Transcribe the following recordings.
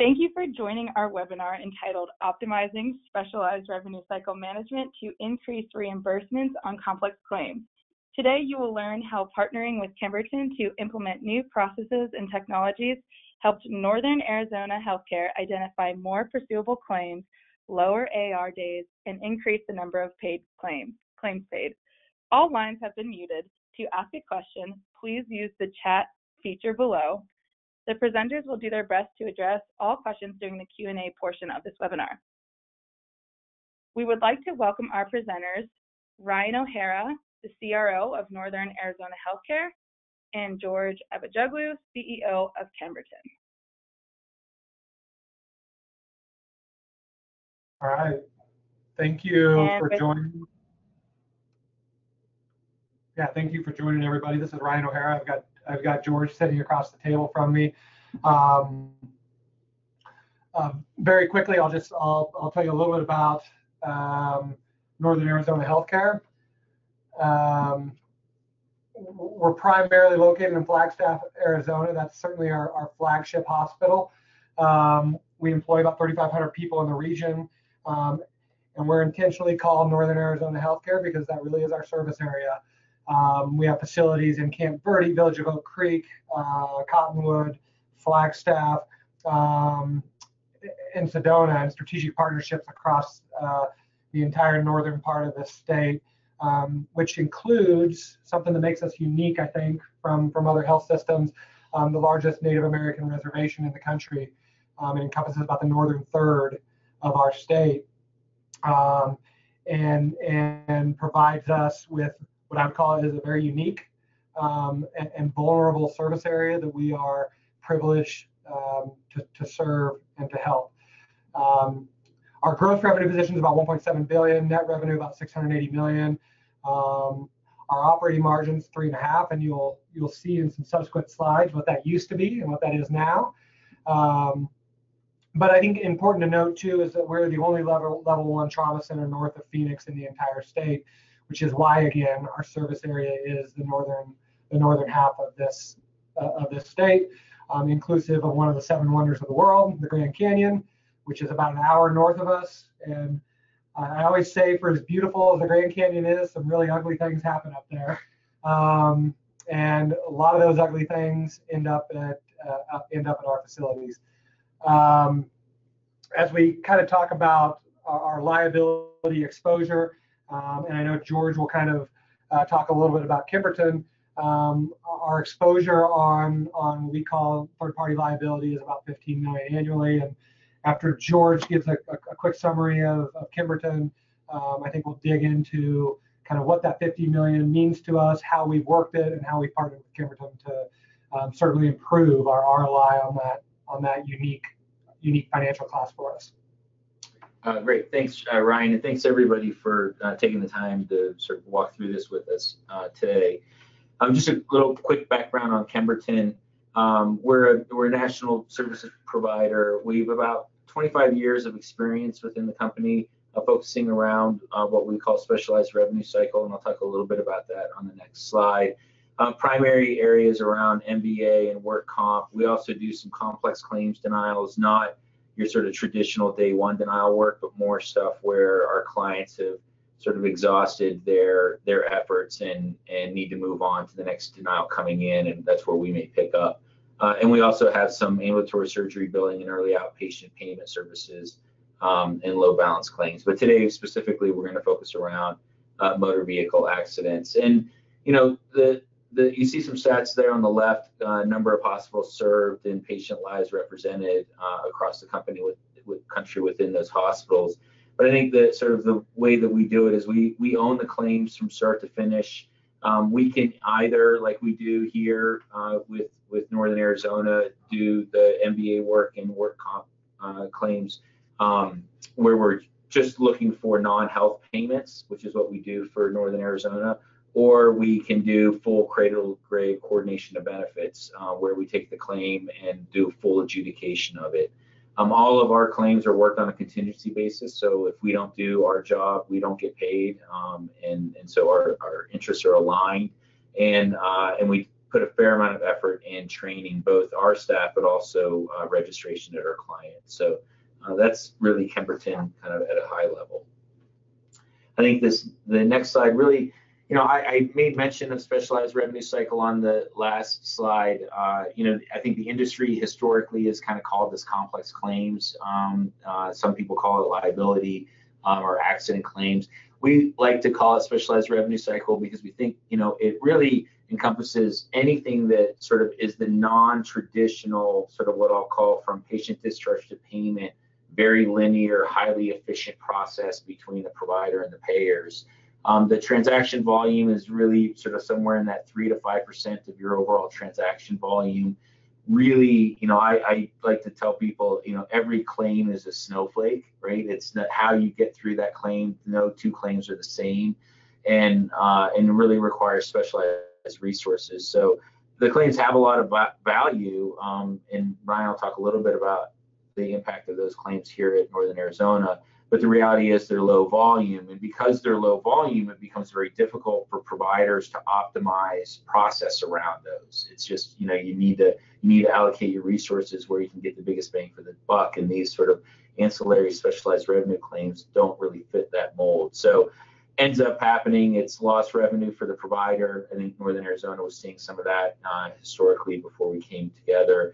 Thank you for joining our webinar entitled Optimizing Specialized Revenue Cycle Management to Increase Reimbursements on Complex Claims. Today, you will learn how partnering with Kemberton to implement new processes and technologies helped Northern Arizona Healthcare identify more pursuable claims, lower AR days, and increase the number of claims paid. All lines have been muted. To ask a question, please use the chat feature below. The presenters will do their best to address all questions during the Q&A portion of this webinar. We would like to welcome our presenters, Ryan O'Hara, the CRO of Northern Arizona Healthcare, and George Abajoglu, CEO of Kemberton. All right. Thank you for joining. Yeah, thank you for joining, everybody. This is Ryan O'Hara. I've got George sitting across the table from me. Very quickly, I'll tell you a little bit about Northern Arizona Healthcare. We're primarily located in Flagstaff, Arizona. That's certainly our flagship hospital. We employ about 3,500 people in the region, and we're intentionally called Northern Arizona Healthcare because that really is our service area. We have facilities in Camp Verde, Village of Oak Creek, Cottonwood, Flagstaff, and Sedona, and strategic partnerships across the entire northern part of the state, which includes something that makes us unique, I think, from other health systems, the largest Native American reservation in the country. It encompasses about the northern third of our state, and provides us with what I would call is a very unique and vulnerable service area that we are privileged to serve and to help. Our gross revenue position is about 1.7 billion, net revenue about 680 million. Our operating margins 3.5%, and you'll see in some subsequent slides what that used to be and what that is now. But I think important to note too is that we're the only level 1 trauma center north of Phoenix in the entire state, which is why, again, our service area is the northern half of this state, inclusive of one of the 7 wonders of the world, the Grand Canyon, which is about an hour north of us. And I always say, for as beautiful as the Grand Canyon is, some really ugly things happen up there, and a lot of those ugly things end up at our facilities. As we kind of talk about our liability exposure. And I know George will kind of talk a little bit about Kemberton. Our exposure on what we call third-party liability is about 15 million annually. And after George gives a quick summary of Kemberton, I think we'll dig into kind of what that 50 million means to us, how we've worked it, and how we partnered with Kemberton to certainly improve our ROI on that unique financial class for us. Great, thanks Ryan, and thanks everybody for taking the time to sort of walk through this with us today. Just a little quick background on Kemberton. We're a national services provider. We've about 25 years of experience within the company, focusing around what we call specialized revenue cycle, and I'll talk a little bit about that on the next slide. Primary areas around MBA and work comp. We also do some complex claims denials, not your sort of traditional day one denial work, but more stuff where our clients have sort of exhausted their efforts and need to move on to the next denial coming in, and that's where we may pick up. And we also have some ambulatory surgery billing and early outpatient payment services and low balance claims. But today specifically, we're going to focus around motor vehicle accidents. And you know, you see some stats there on the left, number of hospitals served and patient lives represented across the country within those hospitals. But I think that sort of the way that we do it is we own the claims from start to finish. We can either, like we do here with Northern Arizona, do the MBA work and work comp claims where we're just looking for non-health payments, which is what we do for Northern Arizona. Or we can do full cradle-to-grave coordination of benefits, where we take the claim and do full adjudication of it. All of our claims are worked on a contingency basis, so if we don't do our job, we don't get paid, and so our interests are aligned. And we put a fair amount of effort in training both our staff, but also registration at our clients. So that's really Kemberton kind of at a high level. I think the next slide really, I made mention of specialized revenue cycle on the last slide. I think the industry historically has kind of called this complex claims. Some people call it liability or accident claims. We like to call it specialized revenue cycle because we think, it really encompasses anything that sort of is the non-traditional, sort of what I'll call from patient discharge to payment, very linear, highly efficient process between the provider and the payers. The transaction volume is really sort of somewhere in that 3 to 5% of your overall transaction volume. Really, I like to tell people, every claim is a snowflake, right? It's not how you get through that claim. No two claims are the same, and really requires specialized resources. So the claims have a lot of value, and Ryan will talk a little bit about the impact of those claims here at Northern Arizona. But the reality is they're low volume, and because they're low volume, it becomes very difficult for providers to optimize process around those. It's just, you need to allocate your resources where you can get the biggest bang for the buck, and these sort of ancillary specialized revenue claims don't really fit that mold. So ends up happening, it's lost revenue for the provider. I think Northern Arizona was seeing some of that historically before we came together.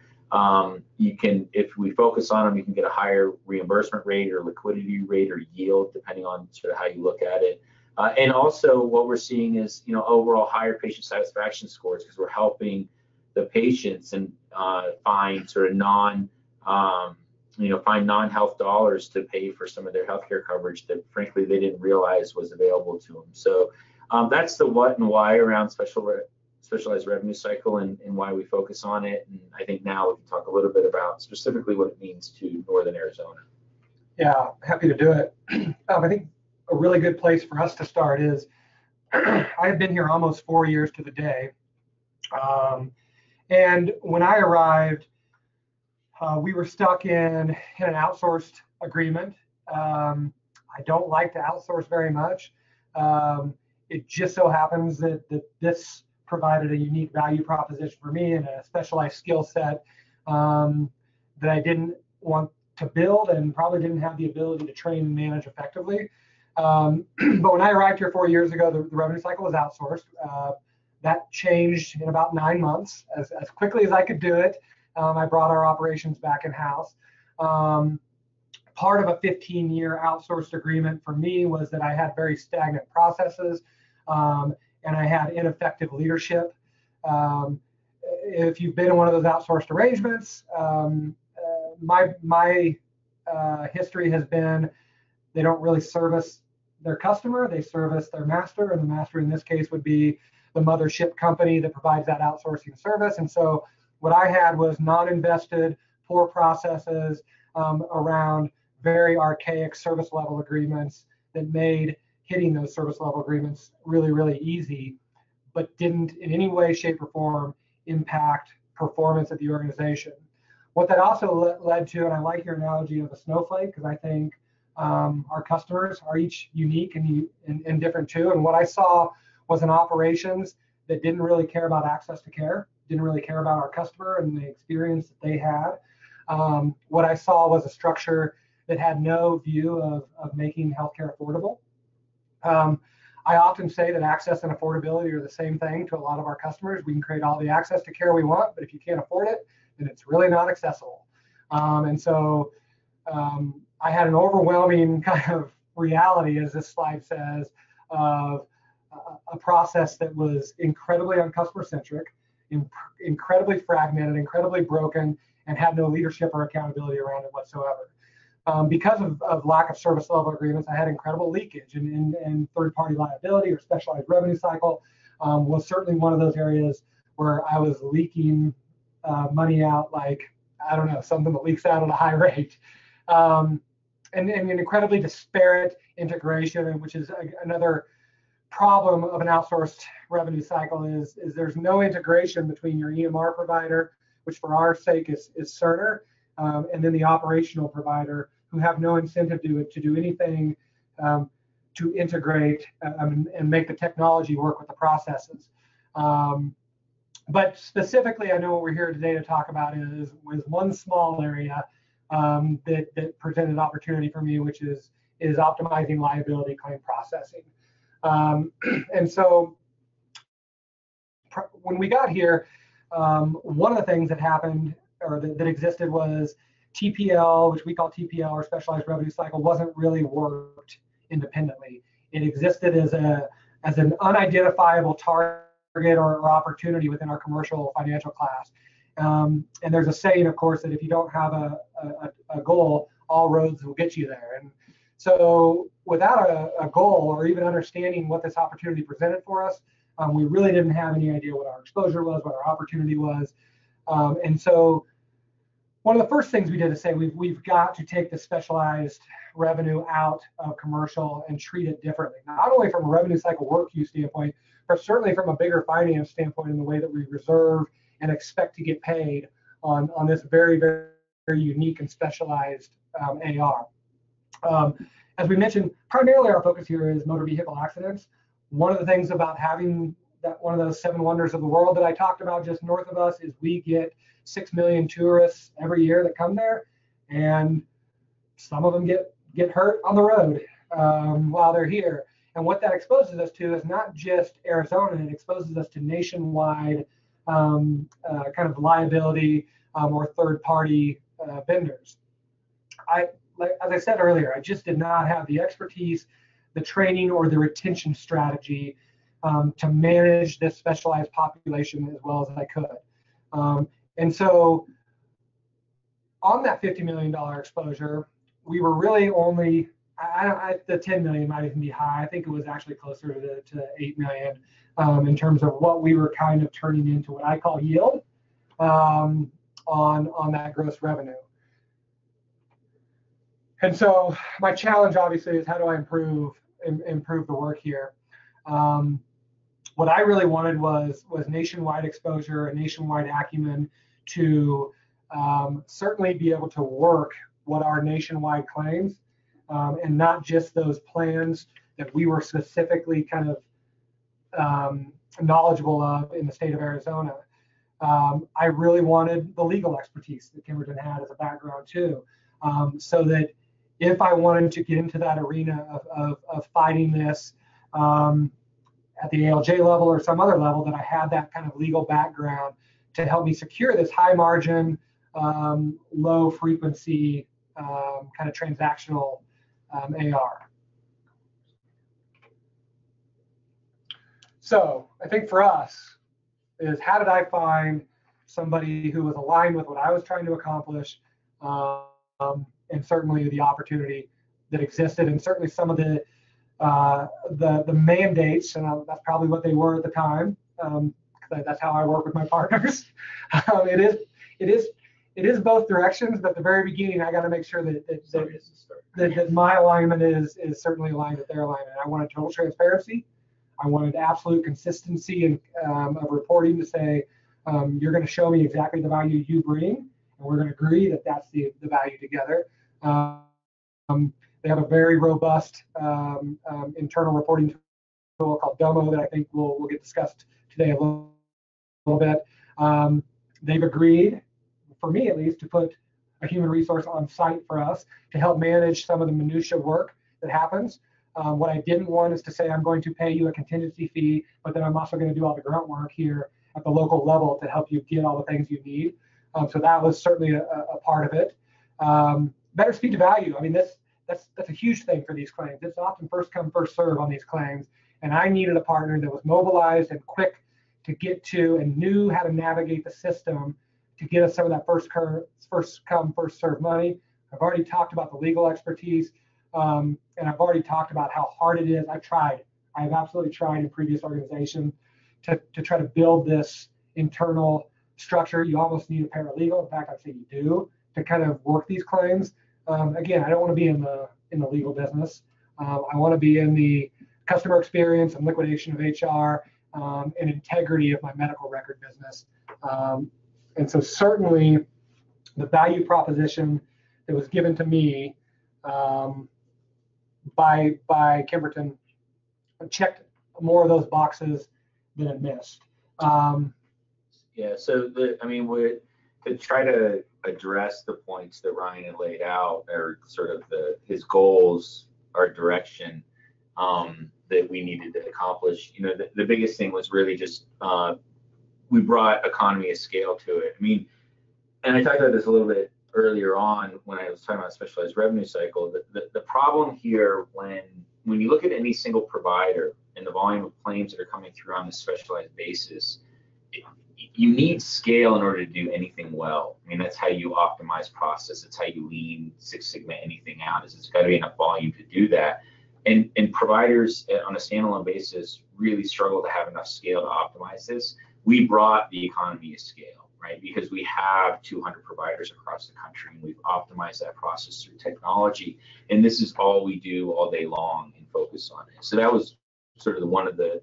If we focus on them, you can get a higher reimbursement rate or liquidity rate or yield, depending on sort of how you look at it. And also what we're seeing is, overall higher patient satisfaction scores, because we're helping the patients and find sort of non-health dollars to pay for some of their healthcare coverage that frankly they didn't realize was available to them. So that's the what and why around specialized revenue cycle and why we focus on it. And I think now we can talk a little bit about specifically what it means to Northern Arizona. Yeah, happy to do it. I think a really good place for us to start is I have been here almost 4 years to the day. And when I arrived, we were stuck in an outsourced agreement. I don't like to outsource very much. It just so happens that this provided a unique value proposition for me and a specialized skill set that I didn't want to build and probably didn't have the ability to train and manage effectively. But when I arrived here 4 years ago, the revenue cycle was outsourced. That changed in about 9 months. As quickly as I could do it, I brought our operations back in-house. Part of a 15-year outsourced agreement for me was that I had very stagnant processes, and I had ineffective leadership. If you've been in one of those outsourced arrangements, my history has been they don't really service their customer, they service their master, and the master in this case would be the mothership company that provides that outsourcing service. And so what I had was non-invested, poor processes around very archaic service level agreements that made hitting those service level agreements really, really easy, but didn't in any way, shape, or form impact performance of the organization. What that also led to, and I like your analogy of a snowflake, because I think our customers are each unique and different too. And what I saw was an operations that didn't really care about access to care, didn't really care about our customer and the experience that they had. What I saw was a structure that had no view of making healthcare affordable. I often say that access and affordability are the same thing to a lot of our customers. We can create all the access to care we want, but if you can't afford it, then it's really not accessible. And so I had an overwhelming kind of reality, as this slide says, of a process that was incredibly uncustomer-centric, incredibly fragmented, incredibly broken, and had no leadership or accountability around it whatsoever. Because of lack of service level agreements, I had incredible leakage, and third-party liability or specialized revenue cycle was certainly one of those areas where I was leaking money out like, I don't know, something that leaks out at a high rate. And an incredibly disparate integration, which is another problem of an outsourced revenue cycle is there's no integration between your EMR provider, which for our sake is Cerner, and then the operational provider, who have no incentive to do anything to integrate and make the technology work with the processes. But specifically, I know what we're here today to talk about was one small area that presented opportunity for me, which is optimizing liability claim processing. And so when we got here, one of the things that happened or that existed was TPL, which we call TPL or specialized revenue cycle, wasn't really worked independently. It existed as an unidentifiable target or opportunity within our commercial financial class. And there's a saying, of course, that if you don't have a goal, all roads will get you there. And so without a goal or even understanding what this opportunity presented for us, we really didn't have any idea what our exposure was, what our opportunity was. And so one of the first things we did is say we've got to take the specialized revenue out of commercial and treat it differently, not only from a revenue cycle work use standpoint, but certainly from a bigger finance standpoint in the way that we reserve and expect to get paid on this very, very, very unique and specialized AR. As we mentioned, primarily our focus here is motor vehicle accidents. One of the things about having one of those 7 wonders of the world that I talked about just north of us is we get 6 million tourists every year that come there, and some of them get hurt on the road while they're here. And what that exposes us to is not just Arizona, it exposes us to nationwide kind of liability or third-party vendors. As I said earlier, I just did not have the expertise, the training, or the retention strategy to manage this specialized population as well as I could. And so on that $50 million exposure, we were really only, the 10 million might even be high. I think it was actually closer to 8 million in terms of what we were kind of turning into what I call yield on that gross revenue. And so my challenge obviously is how do I improve the work here? What I really wanted was nationwide exposure and nationwide acumen to certainly be able to work what are nationwide claims and not just those plans that we were specifically kind of knowledgeable of in the state of Arizona. I really wanted the legal expertise that Kemberton had as a background too, so that if I wanted to get into that arena of fighting this at the ALJ level or some other level, that I had that kind of legal background to help me secure this high margin, low frequency kind of transactional AR. So I think for us is how did I find somebody who was aligned with what I was trying to accomplish, and certainly the opportunity that existed, and certainly some of the mandates, and that's probably what they were at the time. That's how I work with my partners. It is both directions, but at the very beginning, I got to make sure that my alignment is certainly aligned with their alignment. I wanted total transparency. I wanted absolute consistency and of reporting to say, you're going to show me exactly the value you bring, and we're going to agree that that's the value together. They have a very robust internal reporting tool called Domo that I think will get discussed today a little bit. They've agreed, for me at least, to put a human resource on site for us to help manage some of the minutia work that happens. What I didn't want is to say I'm going to pay you a contingency fee, but then I'm also going to do all the grunt work here at the local level to help you get all the things you need. So that was certainly a part of it. Better speed to value. I mean, that's a huge thing for these claims. It's often first come, first serve on these claims. And I needed a partner that was mobilized and quick to get to and knew how to navigate the system to get us some of that first come, first serve money. I've already talked about the legal expertise, and I've already talked about how hard it is. I have absolutely tried in previous organizations to try to build this internal structure. You almost need a paralegal. In fact, I'd say you do to kind of work these claims. Again, I don't want to be in the legal business. I want to be in the customer experience and liquidation of HR and integrity of my medical record business. And so certainly the value proposition that was given to me by Kemberton checked more of those boxes than it missed. Yeah, so to try to address the points that Ryan had laid out, or sort of his goals, our direction that we needed to accomplish. The biggest thing was really just we brought economy of scale to it. I mean, and I talked about this a little bit earlier on when I was talking about specialized revenue cycle. The problem here, when you look at any single provider and the volume of claims that are coming through on a specialized basis, you need scale in order to do anything well. I mean, that's how you optimize process. It's how you lean Six Sigma anything out. It's got to be enough volume to do that. And providers on a standalone basis really struggle to have enough scale to optimize this. We brought the economy of scale, right? Because we have 200 providers across the country, and we've optimized that process through technology. And this is all we do all day long and focus on it. So that was sort of one of the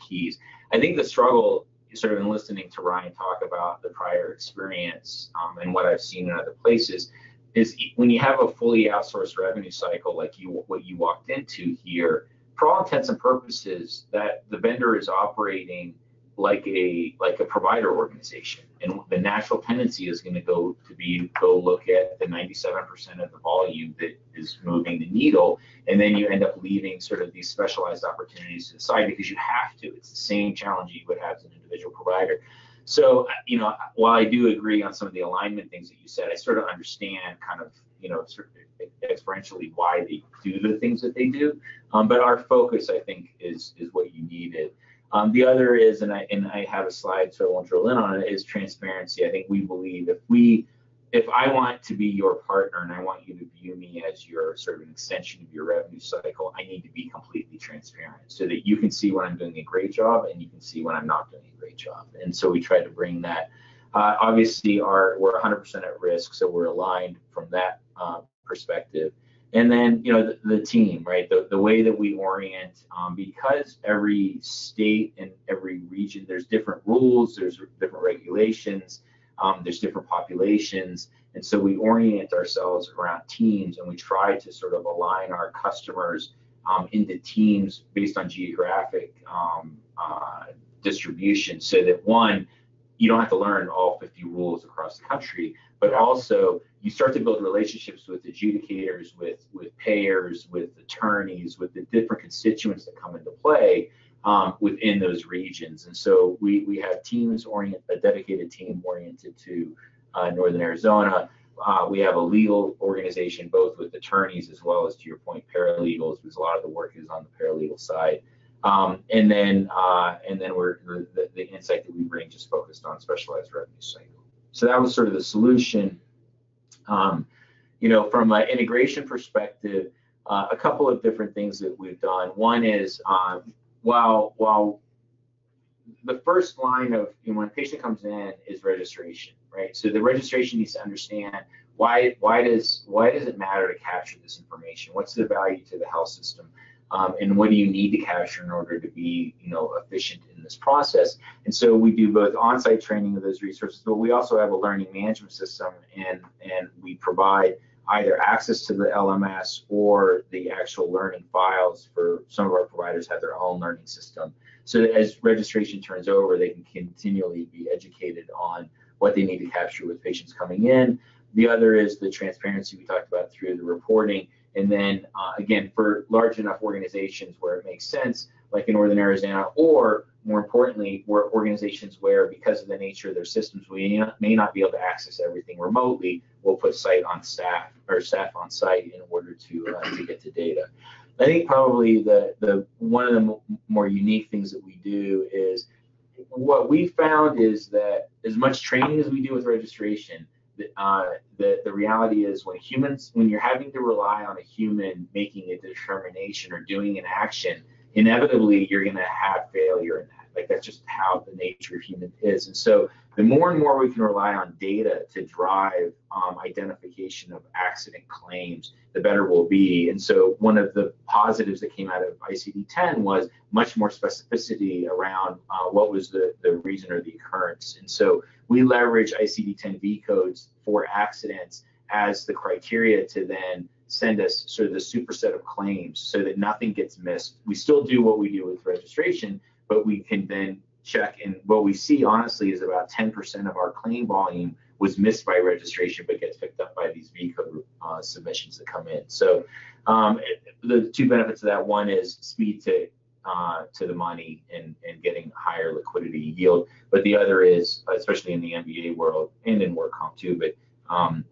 keys. I think the struggle, sort of in listening to Ryan talk about the prior experience and what I've seen in other places, is when you have a fully outsourced revenue cycle like what you walked into here, for all intents and purposes, that the vendor is operating like a provider organization, and the natural tendency is going to go look at the 97% of the volume that is moving the needle, and then you end up leaving sort of these specialized opportunities to the side because you have to. It's the same challenge you would have as an individual provider. So, while I do agree on some of the alignment things that you said, I sort of understand kind of, sort of experientially why they do the things that they do. But our focus, I think, is what you needed. The other is, and I have a slide, so I won't drill in on it, is transparency. I think we believe if I want to be your partner and I want you to view me as your sort of an extension of your revenue cycle, I need to be completely transparent so that you can see when I'm doing a great job and you can see when I'm not doing a great job. And so we try to bring that. Obviously, we're 100% at risk, so we're aligned from that perspective. And then, the team, right? The way that we orient, because every state and every region, there's different rules, there's different regulations, there's different populations. And so we orient ourselves around teams, and we try to sort of align our customers into teams based on geographic distribution, so that one, you don't have to learn all 50 rules across the country, but also you start to build relationships with adjudicators, with payers, with attorneys, with the different constituents that come into play within those regions. And so we have a dedicated team oriented to Northern Arizona. We have a legal organization, both with attorneys as well as, to your point, paralegals, because a lot of the work is on the paralegal side. And then we're the insight that we bring just focused on specialized revenue cycle. So that was sort of the solution. From an integration perspective, a couple of different things that we've done. One is while the first line of when a patient comes in is registration, right? So the registration needs to understand why does it matter to capture this information? What's the value to the health system? And what do you need to capture in order to be, efficient in this process? And so we do both on-site training of those resources, but we also have a learning management system, and we provide either access to the LMS or the actual learning files. For some of our providers have their own learning system, so that as registration turns over, they can continually be educated on what they need to capture with patients coming in. The other is the transparency we talked about through the reporting. And then again, for large enough organizations where it makes sense, like in Northern Arizona, or more importantly, where organizations where, because of the nature of their systems, we may not be able to access everything remotely, we'll put staff on site in order to get to data. I think probably the one of the more unique things that we do is, what we found is that as much training as we do with registration, the reality is when you're having to rely on a human making a determination or doing an action, inevitably you're going to have failure in that. Like, that's just how the nature of human is. And so the more and more we can rely on data to drive identification of accident claims, the better we'll be. And so one of the positives that came out of ICD-10 was much more specificity around what was the reason or the occurrence. And so we leverage ICD-10 V codes for accidents as the criteria to then send us sort of the superset of claims, so that nothing gets missed. We still do what we do with registration, but we can then check, and what we see honestly is about 10% of our claim volume was missed by registration but gets picked up by these V-code submissions that come in. So the two benefits of that, one is speed to the money and getting higher liquidity yield, but the other is, especially in the MBA world and in work comp too, but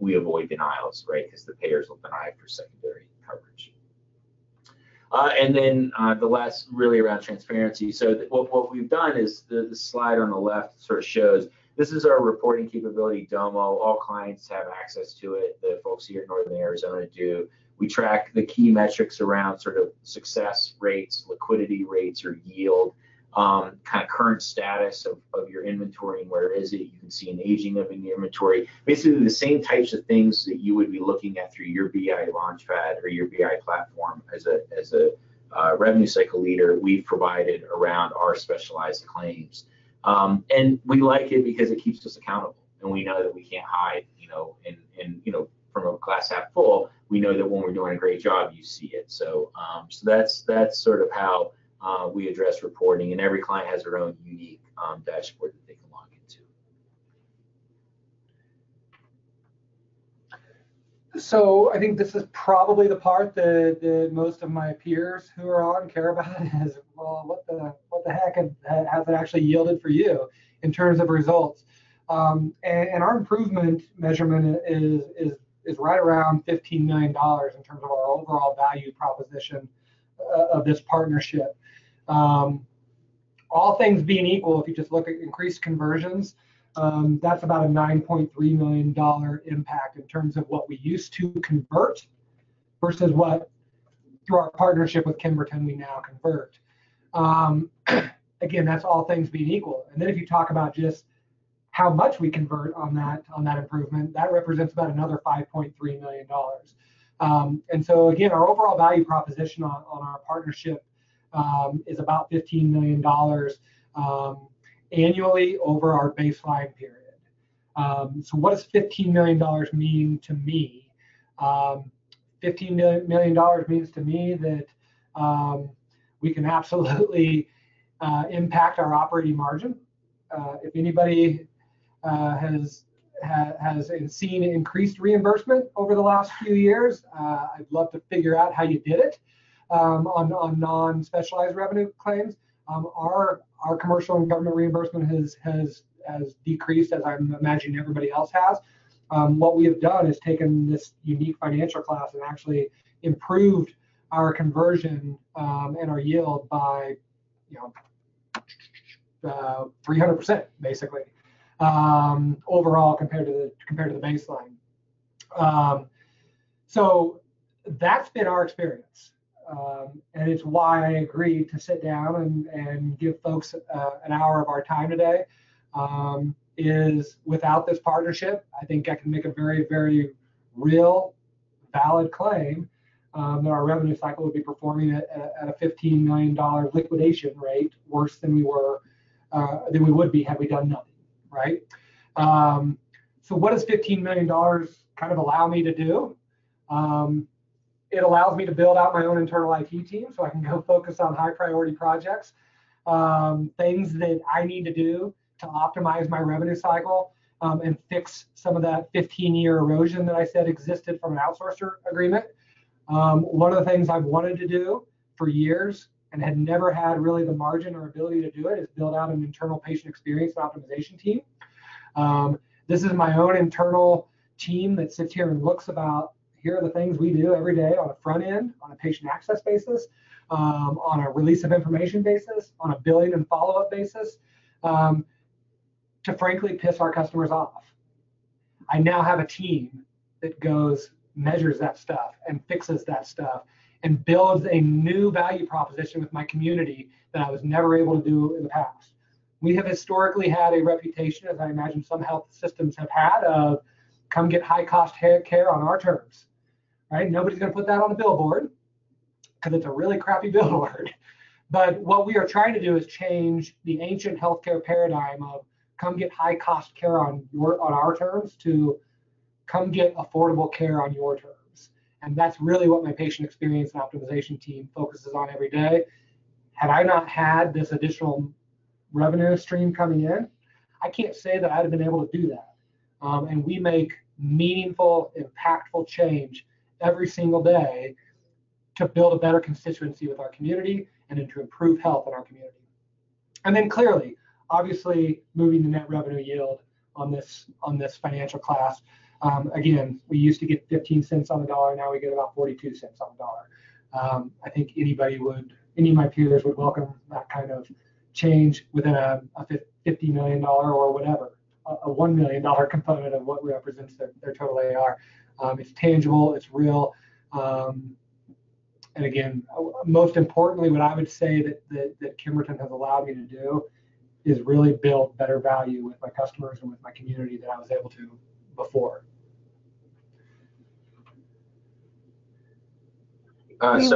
we avoid denials, right, because the payers will deny for secondary coverage. And then the last, really around transparency. So what we've done is the slide on the left sort of shows this is our reporting capability, Domo. All clients have access to it. The folks here in Northern Arizona do. We track the key metrics around sort of success rates, liquidity rates, or yield, kind of current status of your inventory and where is it. You can see an aging of your inventory. Basically, the same types of things that you would be looking at through your BI Launchpad or your BI platform as a revenue cycle leader, we've provided around our specialized claims. And we like it because it keeps us accountable, and we know that we can't hide, and from a glass half full, we know that when we're doing a great job, you see it. So that's sort of how we address reporting, and every client has their own unique dashboard that they can log into. So I think this is probably the part that most of my peers who are on care about is, well, what the heck has it actually yielded for you in terms of results? And our improvement measurement is right around $15 million in terms of our overall value proposition of this partnership. All things being equal, if you just look at increased conversions, that's about a $9.3 million impact in terms of what we used to convert versus what, through our partnership with Kemberton, we now convert. Again, that's all things being equal. And then if you talk about just how much we convert on that improvement, that represents about another $5.3 million. And so again, our overall value proposition on our partnership is about $15 million annually over our baseline period. So what does $15 million mean to me? $15 million means to me that we can absolutely impact our operating margin. If anybody has seen increased reimbursement over the last few years, I'd love to figure out how you did it on non-specialized revenue claims. Our commercial and government reimbursement has decreased, as I'm imagining everybody else has. What we have done is taken this unique financial class and actually improved our conversion and our yield by 300% basically overall compared to the baseline. So that's been our experience. And it's why I agreed to sit down and give folks an hour of our time today. Is without this partnership, I think I can make a very, very real, valid claim that our revenue cycle would be performing at a $15 million liquidation rate worse than we would be had we done nothing, right? So what does $15 million kind of allow me to do? It allows me to build out my own internal IT team so I can go focus on high priority projects, things that I need to do to optimize my revenue cycle and fix some of that 15-year erosion that I said existed from an outsourcer agreement. One of the things I've wanted to do for years and had never had really the margin or ability to do it is build out an internal patient experience and optimization team. This is my own internal team that sits here and looks about, here are the things we do every day on a front end, on a patient access basis, on a release of information basis, on a billing and follow-up basis, to frankly piss our customers off. I now have a team that goes, measures that stuff and fixes that stuff and builds a new value proposition with my community that I was never able to do in the past. We have historically had a reputation, as I imagine some health systems have had, of come get high cost care on our terms, right? Nobody's going to put that on a billboard because it's a really crappy billboard. But what we are trying to do is change the ancient healthcare paradigm of come get high cost care on our terms to come get affordable care on your terms. And that's really what my patient experience and optimization team focuses on every day. Had I not had this additional revenue stream coming in, I can't say that I'd have been able to do that. And we make meaningful, impactful change every single day to build a better constituency with our community and to improve health in our community. And then clearly, obviously, moving the net revenue yield on this financial class. Again, we used to get 15 cents on the dollar. Now we get about 42 cents on the dollar. I think any of my peers would welcome that kind of change within a $50 million or whatever, a $1 million component of what represents their total AR. It's tangible, it's real. And again, most importantly, what I would say that Kemberton has allowed me to do is really build better value with my customers and with my community than I was able to before. Lucy,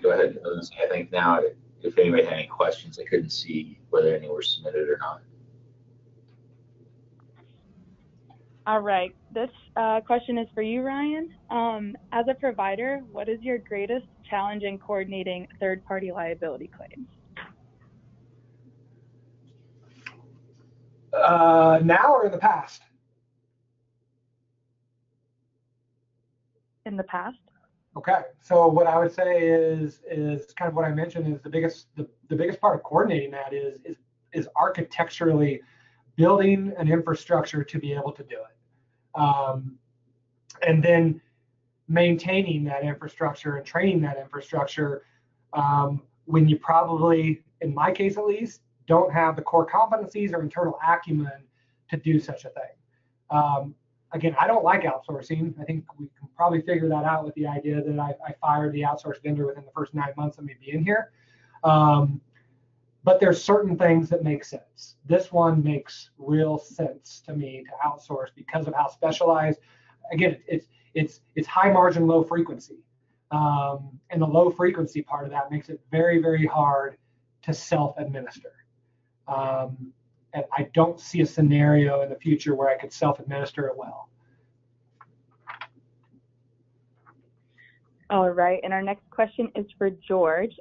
go ahead. Lucy, I think now, if anybody had any questions, I couldn't see whether any were submitted or not. All right. This question is for you, Ryan. As a provider, what is your greatest challenge in coordinating third-party liability claims? Now or in the past? In the past. Okay, so what I would say is kind of what I mentioned is the biggest part of coordinating that is architecturally building an infrastructure to be able to do it, and then maintaining that infrastructure and training that infrastructure when you probably, in my case at least, don't have the core competencies or internal acumen to do such a thing. Again, I don't like outsourcing. I think we can probably figure that out with the idea that I fired the outsourced vendor within the first 9 months of me being here. But there's certain things that make sense. This one makes real sense to me to outsource because of how specialized. Again, it's high margin, low frequency, and the low frequency part of that makes it very, very hard to self-administer. And I don't see a scenario in the future where I could self-administer it well. All right, and our next question is for George.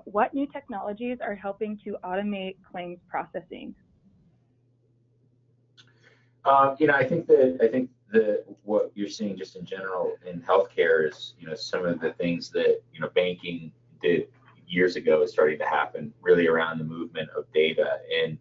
What new technologies are helping to automate claims processing? I think that what you're seeing just in general in healthcare is, some of the things that, banking did years ago is starting to happen really around the movement of data. And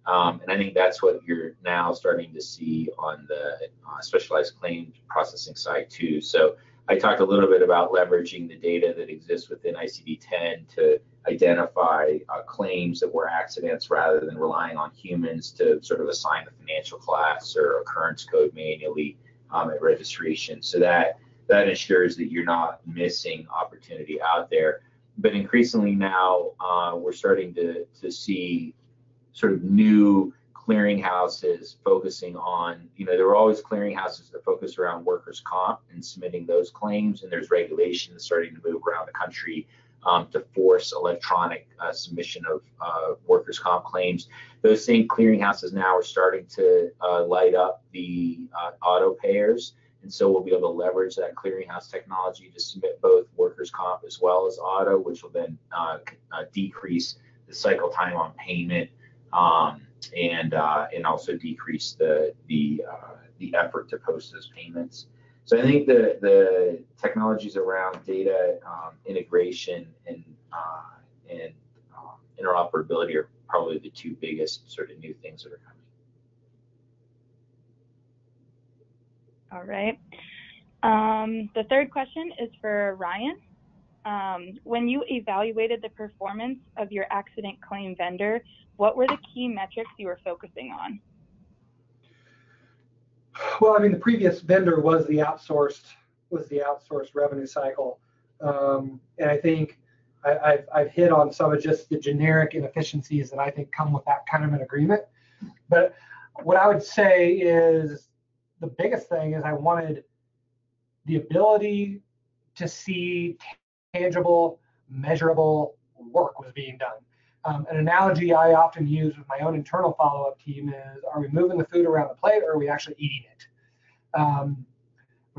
I think that's what you're now starting to see on the specialized claims processing side too. So I talked a little bit about leveraging the data that exists within ICD-10 to identify claims that were accidents rather than relying on humans to sort of assign the financial class or occurrence code manually at registration. So that ensures that you're not missing opportunity out there. But increasingly now we're starting to see sort of new clearinghouses focusing on, there were always clearinghouses that focus around workers' comp and submitting those claims, and there's regulations starting to move around the country to force electronic submission of workers' comp claims. Those same clearinghouses now are starting to light up the auto payers, and so we'll be able to leverage that clearinghouse technology to submit both workers' comp as well as auto, which will then decrease the cycle time on payment. And also decrease the effort to post those payments. So I think the technologies around data integration and interoperability are probably the two biggest sort of new things that are coming. All right. The third question is for Ryan. When you evaluated the performance of your accident claim vendor, what were the key metrics you were focusing on? Well, I mean, the previous vendor was the outsourced revenue cycle, and I think I've hit on some of just the generic inefficiencies that I think come with that kind of an agreement. But what I would say is the biggest thing is I wanted the ability to see tangible, measurable work was being done. An analogy I often use with my own internal follow-up team is, are we moving the food around the plate or are we actually eating it? When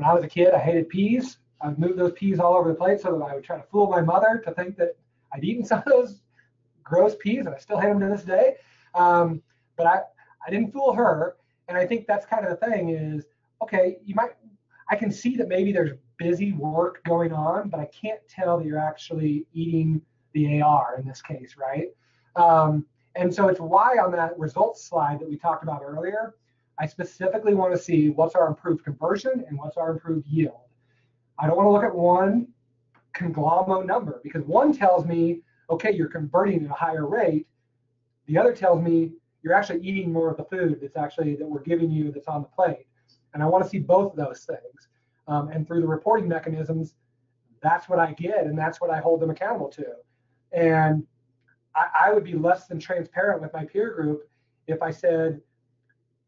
I was a kid, I hated peas. I would move those peas all over the plate so that I would try to fool my mother to think that I'd eaten some of those gross peas, and I still hate them to this day. But I didn't fool her. And I think that's kind of the thing is, okay, I can see that maybe there's busy work going on, but I can't tell that you're actually eating the AR in this case, right? And so it's why on that results slide that we talked about earlier, I specifically want to see what's our improved conversion and what's our improved yield. I don't want to look at one conglomerate number, because one tells me, okay, you're converting at a higher rate. The other tells me you're actually eating more of the food that we're giving you that's on the plate. And I want to see both of those things. And through the reporting mechanisms, that's what I get, and that's what I hold them accountable to. And I would be less than transparent with my peer group if I said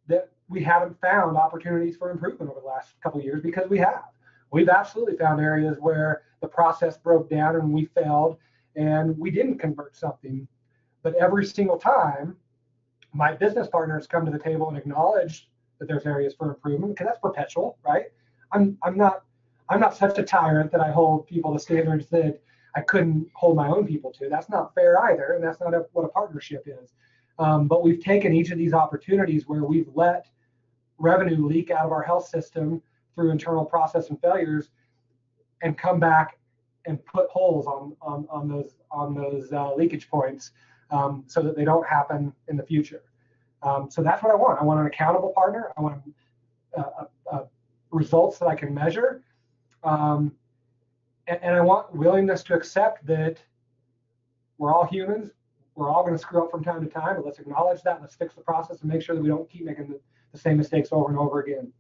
that we haven't found opportunities for improvement over the last couple of years, because we have. We've absolutely found areas where the process broke down and we failed and we didn't convert something. But every single time, my business partners come to the table and acknowledge that there's areas for improvement, because that's perpetual, right? I'm not such a tyrant that I hold people to standards that I couldn't hold my own people to. That's not fair either, and that's not what a partnership is. But we've taken each of these opportunities where we've let revenue leak out of our health system through internal process and failures, and come back and put holes on those leakage points, so that they don't happen in the future. So that's what I want. I want an accountable partner. I want results that I can measure, and I want willingness to accept that we're all humans. We're all going to screw up from time to time, but let's acknowledge that. Let's fix the process and make sure that we don't keep making the same mistakes over and over again.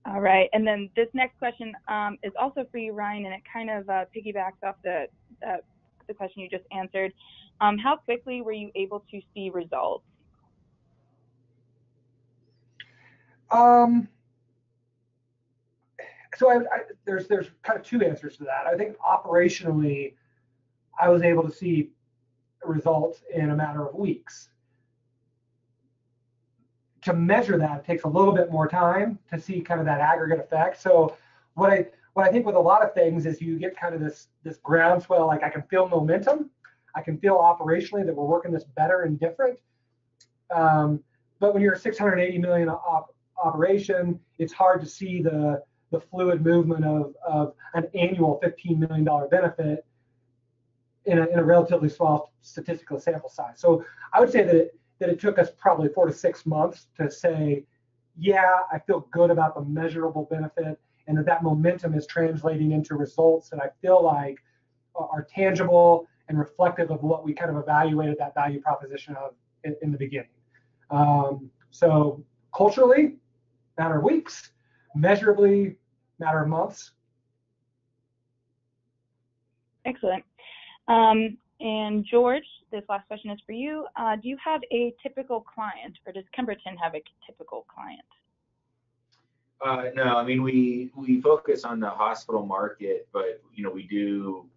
All right, and then this next question is also for you, Ryan, and it kind of piggybacks off the question you just answered. How quickly were you able to see results? So there's kind of two answers to that. I think operationally, I was able to see results in a matter of weeks. To measure that, it takes a little bit more time to see kind of that aggregate effect. So what I think with a lot of things is you get kind of this groundswell, like I can feel momentum. I can feel operationally that we're working this better and different. But when you're a 680 million operation, it's hard to see the fluid movement of an annual $15 million benefit in a relatively small statistical sample size. So I would say that it took us probably 4 to 6 months to say, yeah, I feel good about the measurable benefit, and that momentum is translating into results that I feel like are tangible and reflective of what we kind of evaluated that value proposition of in the beginning. So culturally, matter of weeks, measurably, matter of months. Excellent. And George, this last question is for you. Do you have a typical client, or does Kemberton have a typical client? No, I mean we focus on the hospital market, but we do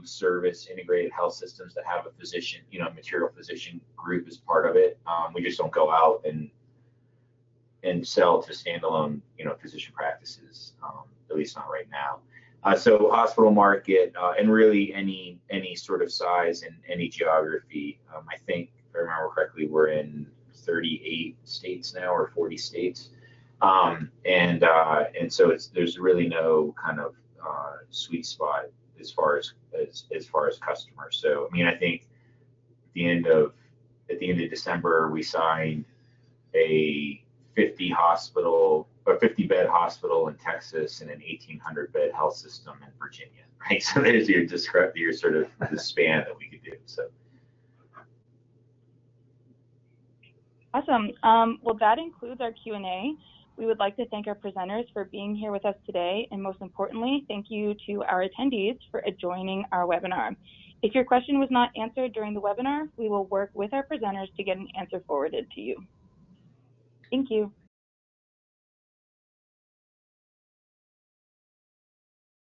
service integrated health systems that have a physician, material physician group as part of it. We just don't go out and sell to standalone physician practices, at least not right now. So hospital market, and really any sort of size and any geography. I think, if I remember correctly, we're in 38 states now, or 40 states. And so there's really no kind of sweet spot as far as customers. So I mean, I think at the end of December, we signed a 50 bed hospital in Texas and an 1,800 bed health system in Virginia. Right. So there's your sort of the span that we could do. So. Awesome. Well, that includes our Q&A. We would like to thank our presenters for being here with us today, and most importantly, thank you to our attendees for joining our webinar. If your question was not answered during the webinar, we will work with our presenters to get an answer forwarded to you. Thank you.